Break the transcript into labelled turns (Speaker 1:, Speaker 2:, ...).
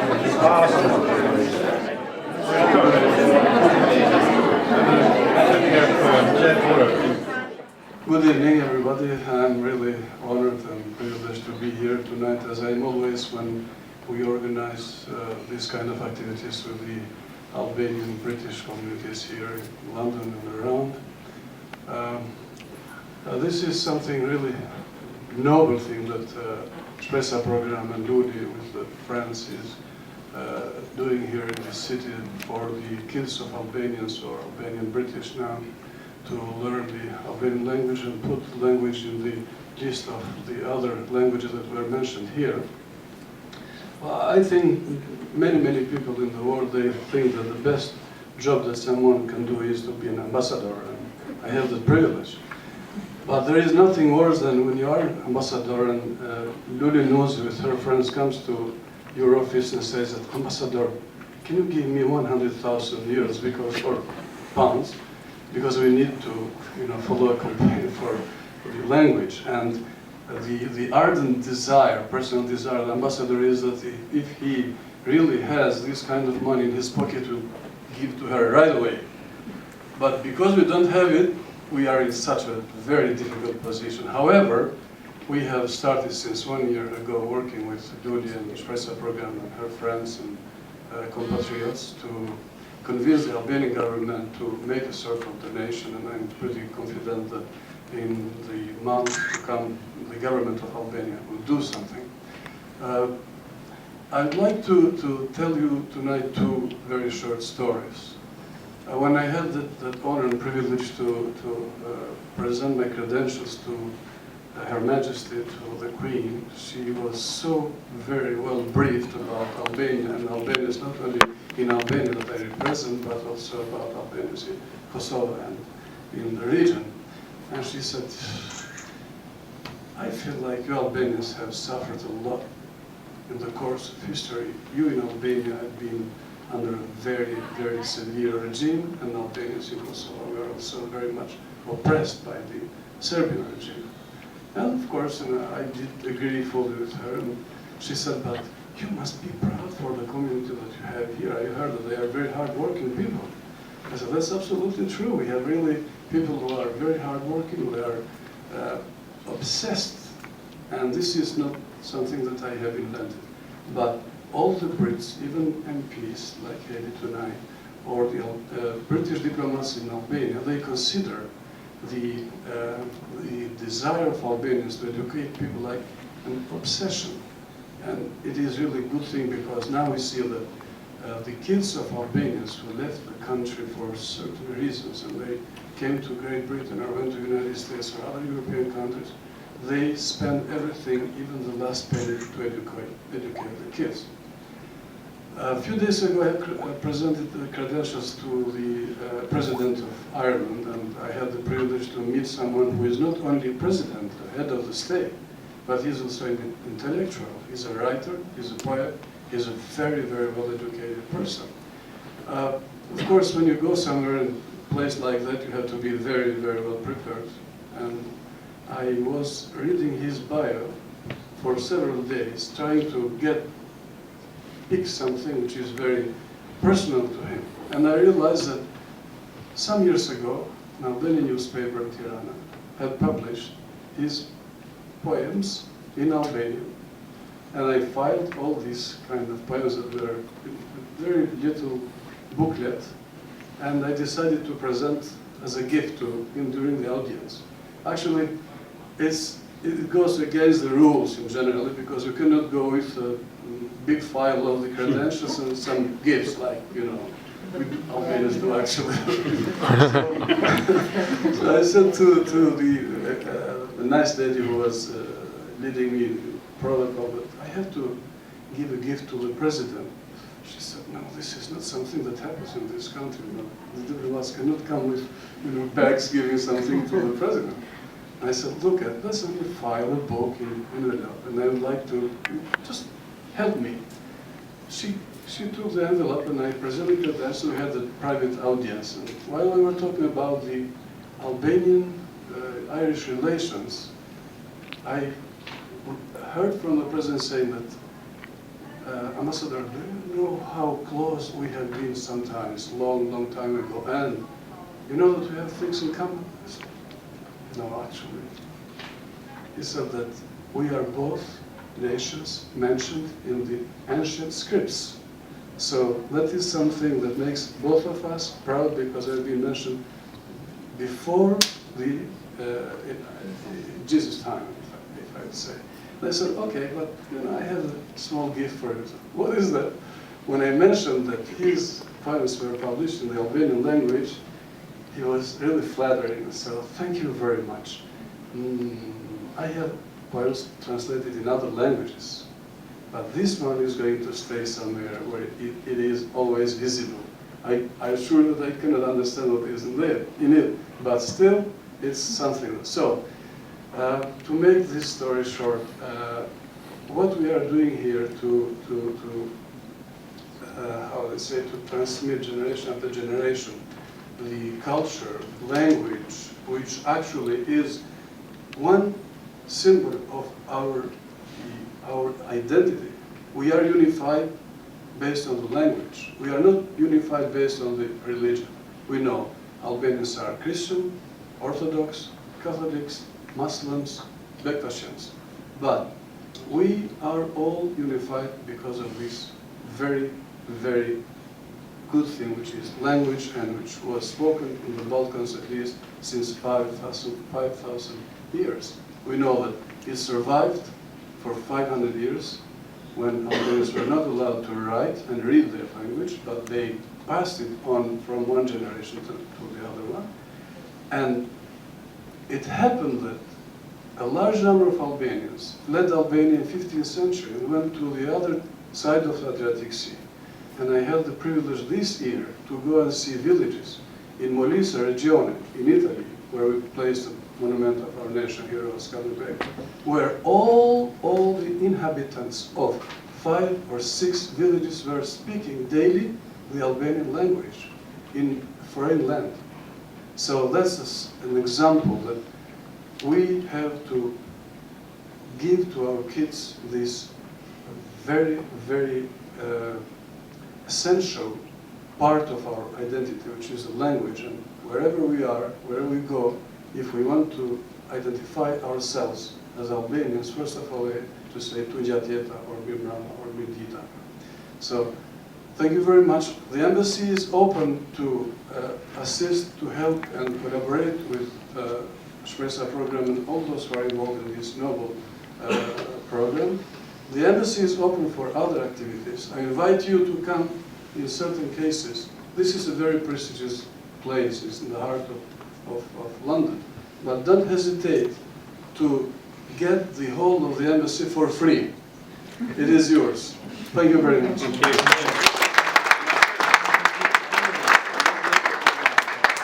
Speaker 1: Good evening, everybody. I'm really honored and privileged to be here tonight, as I'm always when we organize this kind of activities with the Albanian British communities here in London and around. This is something really noble thing that Shpresa program and Ludi with the friends is doing here in this city for the kids of Albanians or Albanian British now to learn the Albanian language and put the language in the list of the other languages that were mentioned here. Well, I think many people in the world, they think that the best job that someone can do is to be an ambassador, and I have the privilege. But there is nothing worse than when you are an ambassador and Luli knows with her friends comes to your office and says that, "Ambassador, can you give me 100,000 euros or pounds, because we need to, follow a campaign for the language." And the ardent desire, personal desire of the ambassador is that if he really has this kind of money in his pocket, will give to her right away. But because we don't have it, we are in such a very difficult position. However, we have started since 1 year ago working with Julie and the Shpresa program and her friends and compatriots to convince the Albanian government to make a sort of donation, and I'm pretty confident that in the months to come, the government of Albania will do something. I'd like to tell you tonight two very short stories. When I had that honor and privilege to present my credentials to Her Majesty, to the Queen, she was so very well briefed about Albania, and Albania is not only in Albania that I represent, but also about Albanians in Kosovo and in the region. And she said, "I feel like you Albanians have suffered a lot in the course of history. You in Albania have been under a very, very severe regime, and Albanians in Kosovo were also very much oppressed by the Serbian regime." And of course, I did agree fully with her. And she said, "But you must be proud for the community that you have here. I heard that they are very hard-working people." I said, "That's absolutely true. We have really people who are very hard-working. They are obsessed. And this is not something that I have invented. But all the Brits, even MPs like Haley tonight, or the British diplomats in Albania, they consider the desire of Albanians to educate people like an obsession. And it is really a good thing, because now we see that the kids of Albanians who left the country for certain reasons, and they came to Great Britain or went to the United States or other European countries, they spend everything, even the last penny, to educate the kids. A few days ago, I presented the credentials to the President of Ireland, and I had the privilege to meet someone who is not only president, the head of the state, but he's also an intellectual. He's a writer, he's a poet, he's a very, very well-educated person. Of course, when you go somewhere in a place like that, you have to be very, very well prepared. And I was reading his bio for several days, trying to pick something which is very personal to him. And I realized that some years ago, an Albanian newspaper in Tirana had published his poems in Albanian. And I filed all these kind of poems that were in a very little booklet, and I decided to present as a gift to him during the audience. Actually, it goes against the rules in general, because you cannot go with a big file of the credentials and some gifts, like, Albanians do actually. So I said to the nice lady who was leading me in protocol that I have to give a gift to the president. She said, "No, this is not something that happens in this country. No, the diplomats cannot come with bags giving something to the president." I said, "Look, let's only file a book in envelope, and I would like to just help me." She took the envelope, and I presented it as we had a private audience. And while we were talking about the Albanian-Irish relations, I heard from the president saying that Ambassador, do you know how close we have been sometimes, long time ago? And you know that we have things in common? I said, no, actually. He said that we are both nations mentioned in the ancient scripts. So that is something that makes both of us proud, because I've been mentioned before the Jesus time, if I would say. And I said, okay, but you know, I have a small gift for you. What is that? When I mentioned that his poems were published in the Albanian language, he was really flattering. So thank you very much. I have poems translated in other languages, but this one is going to stay somewhere where it is always visible. I'm sure that I cannot understand what is in it, but still, it's something. So, to make this story short, what we are doing here how they say, to transmit generation after generation, the culture, language, which actually is one symbol of our identity. We are unified based on the language. We are not unified based on the religion. We know Albanians are Christian, Orthodox, Catholics, Muslims, Bektashians. But we are all unified because of this very, very good thing, which is language, and which was spoken in the Balkans at least since 5,000 years. We know that it survived for 500 years when Albanians were not allowed to write and read their language, but they passed it on from one generation to the other one. And it happened that a large number of Albanians fled Albania in the 15th century and went to the other side of the Adriatic Sea. And I had the privilege this year to go and see villages in Molise Regione, in Italy, where we placed a monument of our national hero, Skanderbeg, where all the inhabitants of 5 or 6 villages were speaking daily the Albanian language in foreign land. So that's an example that we have to give to our kids this very, very essential part of our identity, which is the language. And wherever we are, wherever we go, if we want to identify ourselves as Albanians, first of all, to say Tunjatjeta or Bimrama or Midita. So, thank you very much. The embassy is open to assist, to help and collaborate with Shpresa program and all those who are involved in this noble program. The embassy is open for other activities. I invite you to come in certain cases. This is a very prestigious place. It's in the heart of London. But don't hesitate to get the whole of the embassy for free. It is yours. Thank you very much.
Speaker 2: Thank you.